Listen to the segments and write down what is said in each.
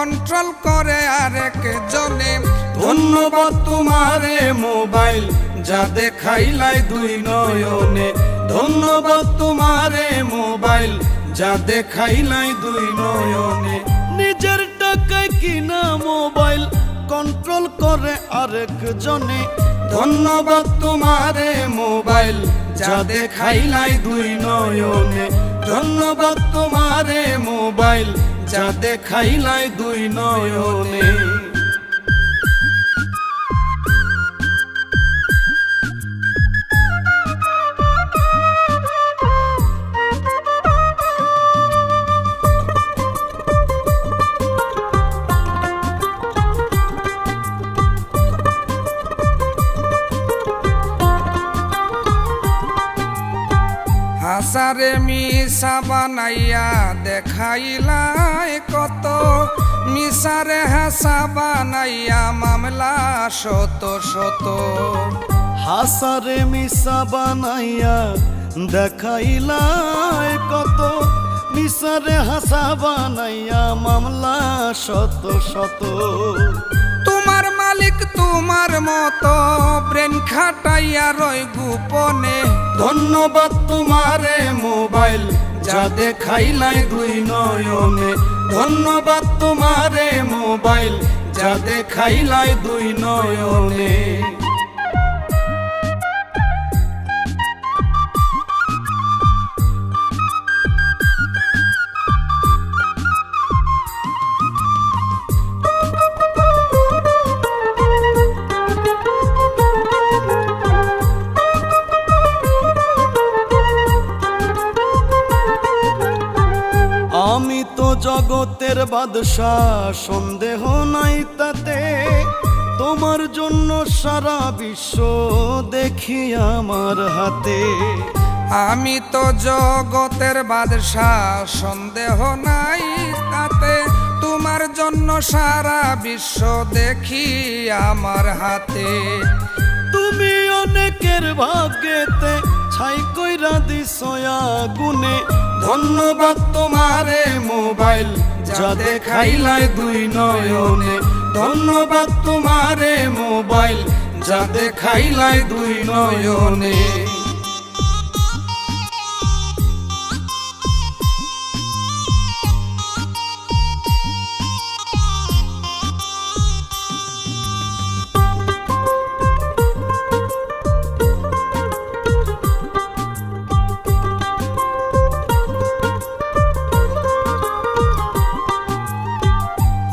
Control করে আরেক জনে। ধন্যবাদ তোমারে মোবাইল যা দেখাইলাই দুই নয়নে। ধন্যবাদ তোমারে মোবাইল যা দেখাইলাই দুই নয়নে। নিজের টাকায় কিনা মোবাইল কন্ট্রোল করে আরেক জনে। ধন্যবাদ তোমারে মোবাইল যা দেখাইলাই দুই নয়নে। ধন্যবাদ তোমারে মোবাইল যা দেখাইলাই দুই নয়নে। হাসারে মিশা বানাইয়া দেখাইলাই কত। মিশারে হাসা বানাইয়া মামলা শত শত। হাসারে মিশা বানাইয়া দেখাইলাই কত। মিশারে হাসা বানাইয়া মামলা শত শত। তোমার মালিক তোমার মতো ব্রেন খাটাইয়া রয় গোপনে। ধন্যবাদ তোমারে মোবাইল যা দেখাইলাই দুই নয়নে। ধন্যবাদ তোমারে মোবাইল যা দেখাইলাই দুই নয়নে। আমি তো জগতের বাদশা সন্দেহ নাই তাতে। তোমার জন্য সারা বিশ্ব দেখি আমার হাতে। আমি তো জগতের বাদশা সন্দেহ নাই তাতে। তোমার জন্য সারা বিশ্ব দেখি আমার হাতে। তুমি অনেকের ভাগ্যেতে ছাই কইরা দিছো আগুনে। ধন্যবাদ তোমারে মোবাইল যা দেখাইলাই দুই নয়নে। ধন্যবাদ তোমারে মোবাইল যা দেখাইলাই দুই নয়নে।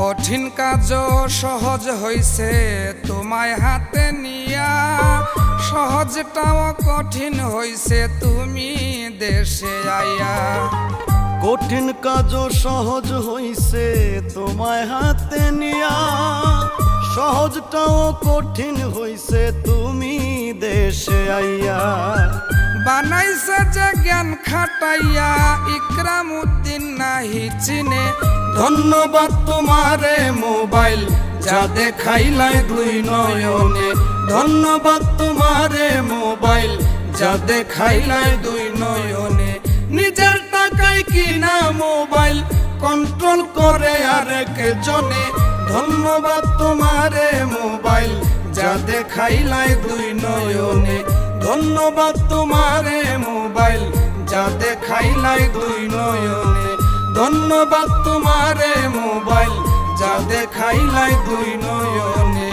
কঠিন কাজ সহজ হইছে তোমায় হাতে নিয়া। সহজটাও কঠিন হইছে তুমি দেশে আইয়া। কঠিন কাজ সহজ হইছে তোমায় হাতে নিয়া। সহজটাও কঠিন হইছে তুমি দেশে আইয়া। বানাইছে যে জ্ঞান খাটাইয়া ইকরাম উদ্দিন নাহি চিনে। ধন্যবাদ তোমারে মোবাইল যা দেখাইলাই দুই নয়নে। ধন্যবাদ তোমারে মোবাইল যা দেখাইলাই দুই নয়নে। নিজের টাকায় কিনা মোবাইল কন্ট্রোল করে আরেক জনে। ধন্যবাদ তোমারে মোবাইল যা দেখাইলাই দুই নয়নে। ধন্যবাদ তোমারে মোবাইল যা দেখাইলাই দুই নয়নে। ধন্যবাদ তোমারে মোবাইল যা দেখাইলাই দুই নয়নে।